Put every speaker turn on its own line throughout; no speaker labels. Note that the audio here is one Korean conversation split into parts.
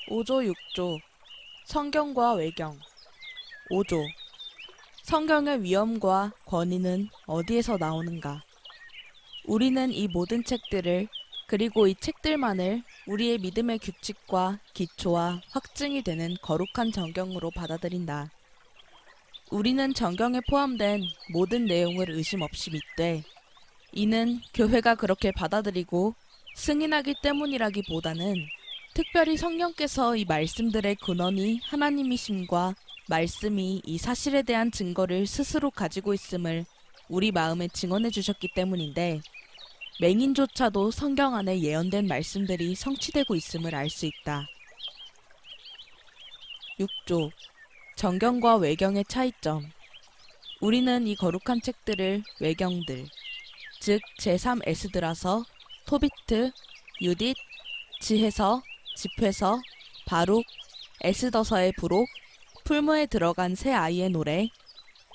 5조 6조 성경과 외경 5조 성경의 위엄과 권위는 어디에서 나오는가? 우리는 이 모든 책들을 그리고 이 책들만을 우리의 믿음의 규칙과 기초와 확증이 되는 거룩한 정경으로 받아들인다. 우리는 정경에 포함된 모든 내용을 의심 없이 믿되 이는 교회가 그렇게 받아들이고 승인하기 때문이라기보다는 특별히 성령께서 이 말씀들의 근원이 하나님이심과 말씀이 이 사실에 대한 증거를 스스로 가지고 있음을 우리 마음에 증언해 주셨기 때문인데 맹인조차도 성경 안에 예언된 말씀들이 성취되고 있음을 알 수 있다. 6조 정경과 외경의 차이점. 우리는 이 거룩한 책들을 외경들, 즉 제3에스드라서, 토비트, 유딧, 지혜서, 집회서, 바룩, 에스더서의 부록, 풀무에 들어간 새 아이의 노래,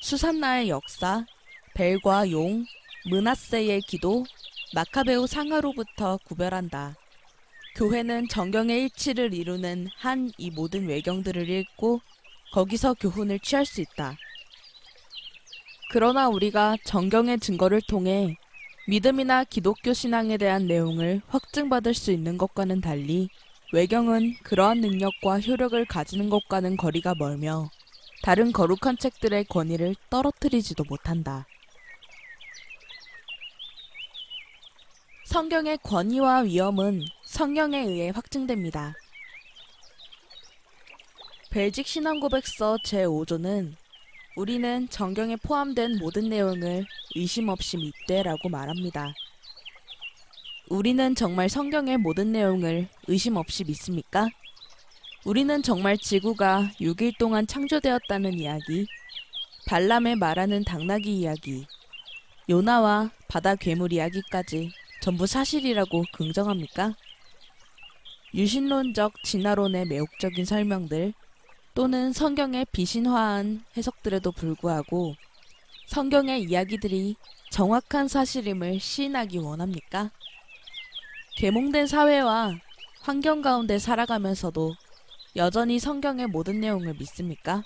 수산나의 역사, 벨과 용, 므낫세의 기도, 마카베오 상하로부터 구별한다. 교회는 정경의 일치를 이루는 한 이 모든 외경들을 읽고 거기서 교훈을 취할 수 있다. 그러나 우리가 정경의 증거를 통해 믿음이나 기독교 신앙에 대한 내용을 확증받을 수 있는 것과는 달리 외경은 그러한 능력과 효력을 가지는 것과는 거리가 멀며 다른 거룩한 책들의 권위를 떨어뜨리지도 못한다. 성경의 권위와 위엄은 성령에 의해 확증됩니다. 벨직 신앙고백서 제5조는 우리는 정경에 포함된 모든 내용을 의심 없이 믿되라고 말합니다. 우리는 정말 성경의 모든 내용을 의심 없이 믿습니까? 우리는 정말 지구가 6일 동안 창조되었다는 이야기, 발람의 말하는 당나귀 이야기, 요나와 바다 괴물 이야기까지 전부 사실이라고 긍정합니까? 유신론적 진화론의 매혹적인 설명들 또는 성경의 비신화한 해석들에도 불구하고 성경의 이야기들이 정확한 사실임을 시인하기 원합니까? 계몽된 사회와 환경 가운데 살아가면서도 여전히 성경의 모든 내용을 믿습니까?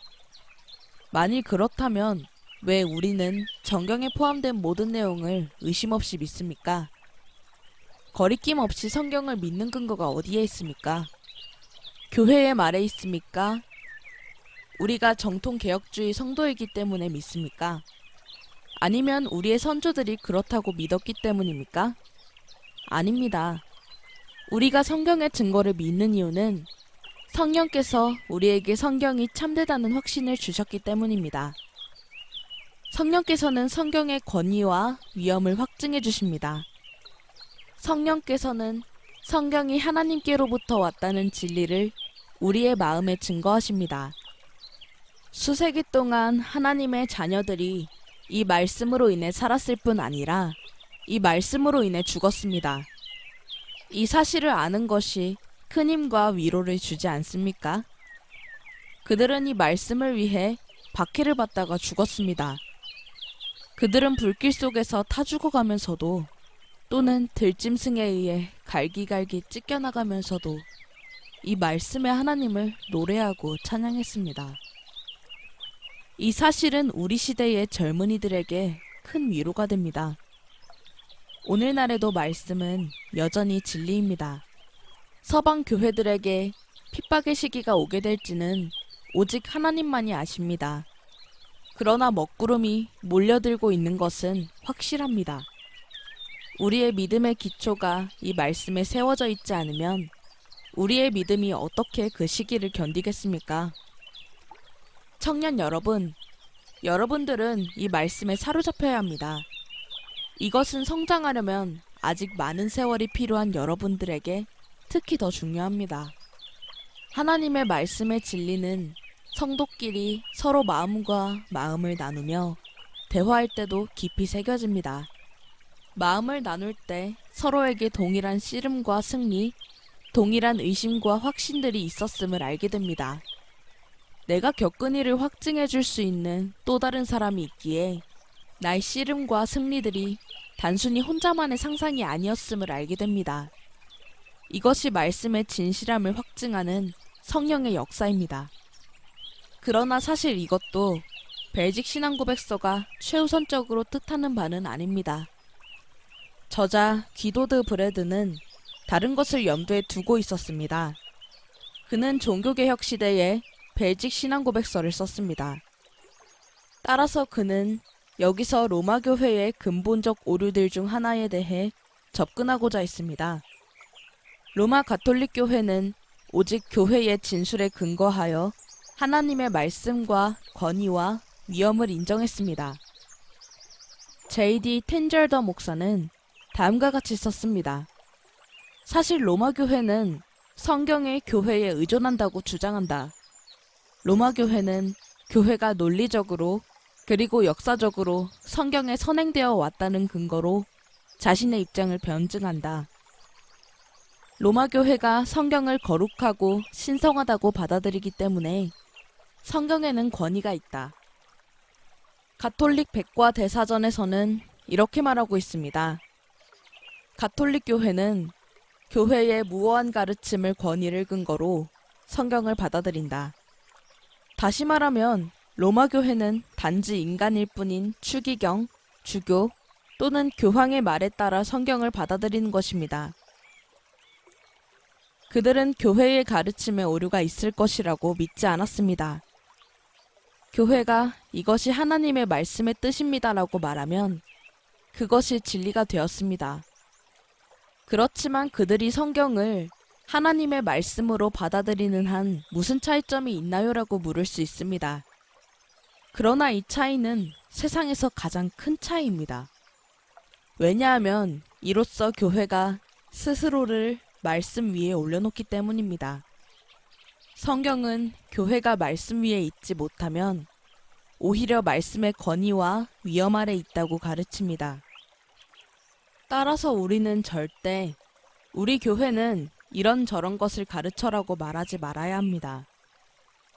만일 그렇다면 왜 우리는 정경에 포함된 모든 내용을 의심 없이 믿습니까? 거리낌 없이 성경을 믿는 근거가 어디에 있습니까? 교회의 말에 있습니까? 우리가 정통 개혁주의 성도이기 때문에 믿습니까? 아니면 우리의 선조들이 그렇다고 믿었기 때문입니까? 아닙니다. 우리가 성경의 증거를 믿는 이유는 성령께서 우리에게 성경이 참되다는 확신을 주셨기 때문입니다. 성령께서는 성경의 권위와 위엄을 확증해 주십니다. 성령께서는 성경이 하나님께로부터 왔다는 진리를 우리의 마음에 증거하십니다. 수세기 동안 하나님의 자녀들이 이 말씀으로 인해 살았을 뿐 아니라 이 말씀으로 인해 죽었습니다. 이 사실을 아는 것이 큰 힘과 위로를 주지 않습니까? 그들은 이 말씀을 위해 박해를 받다가 죽었습니다. 그들은 불길 속에서 타 죽어가면서도 또는 들짐승에 의해 갈기갈기 찢겨나가면서도 이 말씀의 하나님을 노래하고 찬양했습니다. 이 사실은 우리 시대의 젊은이들에게 큰 위로가 됩니다. 오늘날에도 말씀은 여전히 진리입니다. 서방 교회들에게 핍박의 시기가 오게 될지는 오직 하나님만이 아십니다. 그러나 먹구름이 몰려들고 있는 것은 확실합니다. 우리의 믿음의 기초가 이 말씀에 세워져 있지 않으면 우리의 믿음이 어떻게 그 시기를 견디겠습니까? 청년 여러분, 여러분들은 이 말씀에 사로잡혀야 합니다. 이것은 성장하려면 아직 많은 세월이 필요한 여러분들에게 특히 더 중요합니다. 하나님의 말씀의 진리는 성도끼리 서로 마음과 마음을 나누며 대화할 때도 깊이 새겨집니다. 마음을 나눌 때 서로에게 동일한 씨름과 승리, 동일한 의심과 확신들이 있었음을 알게 됩니다. 내가 겪은 일을 확증해 줄 수 있는 또 다른 사람이 있기에 나의 씨름과 승리들이 단순히 혼자만의 상상이 아니었음을 알게 됩니다. 이것이 말씀의 진실함을 확증하는 성령의 역사입니다. 그러나 사실 이것도 벨직 신앙고백서가 최우선적으로 뜻하는 바는 아닙니다. 저자 귀도드 브레드는 다른 것을 염두에 두고 있었습니다. 그는 종교개혁 시대에 벨직 신앙고백서를 썼습니다. 따라서 그는 여기서 로마 교회의 근본적 오류들 중 하나에 대해 접근하고자 했습니다. 로마 가톨릭 교회는 오직 교회의 진술에 근거하여 하나님의 말씀과 권위와 위엄을 인정했습니다. J.D. 텐절더 목사는 다음과 같이 썼습니다. 사실 로마 교회는 성경의 교회에 의존한다고 주장한다. 로마 교회는 교회가 논리적으로 그리고 역사적으로 성경에 선행되어 왔다는 근거로 자신의 입장을 변증한다. 로마 교회가 성경을 거룩하고 신성하다고 받아들이기 때문에 성경에는 권위가 있다. 가톨릭 백과 대사전에서는 이렇게 말하고 있습니다. 가톨릭 교회는 교회의 무어한 가르침을 권위를 근거로 성경을 받아들인다. 다시 말하면 로마 교회는 단지 인간일 뿐인 추기경, 주교 또는 교황의 말에 따라 성경을 받아들이는 것입니다. 그들은 교회의 가르침에 오류가 있을 것이라고 믿지 않았습니다. 교회가 이것이 하나님의 말씀의 뜻입니다라고 말하면 그것이 진리가 되었습니다. 그렇지만 그들이 성경을 하나님의 말씀으로 받아들이는 한 무슨 차이점이 있나요라고 물을 수 있습니다. 그러나 이 차이는 세상에서 가장 큰 차이입니다. 왜냐하면 이로써 교회가 스스로를 말씀 위에 올려놓기 때문입니다. 성경은 교회가 말씀 위에 있지 못하면 오히려 말씀의 권위와 위엄 아래 있다고 가르칩니다. 따라서 우리는 절대 우리 교회는 이런저런 것을 가르쳐라고 말하지 말아야 합니다.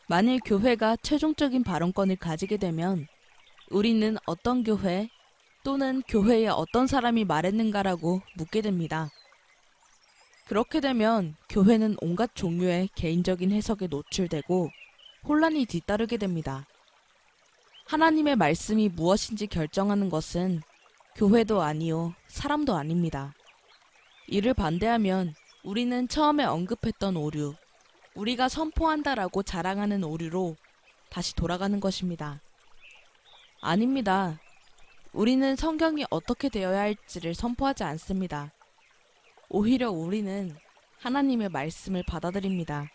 만일 교회가 최종적인 발언권을 가지게 되면 우리는 어떤 교회 또는 교회의 어떤 사람이 말했는가라고 묻게 됩니다. 그렇게 되면 교회는 온갖 종류의 개인적인 해석에 노출되고 혼란이 뒤따르게 됩니다. 하나님의 말씀이 무엇인지 결정하는 것은 교회도 아니요, 사람도 아닙니다. 이를 반대하면 우리는 처음에 언급했던 오류, 우리가 선포한다라고 자랑하는 오류로 다시 돌아가는 것입니다. 아닙니다. 우리는 성경이 어떻게 되어야 할지를 선포하지 않습니다. 오히려 우리는 하나님의 말씀을 받아들입니다.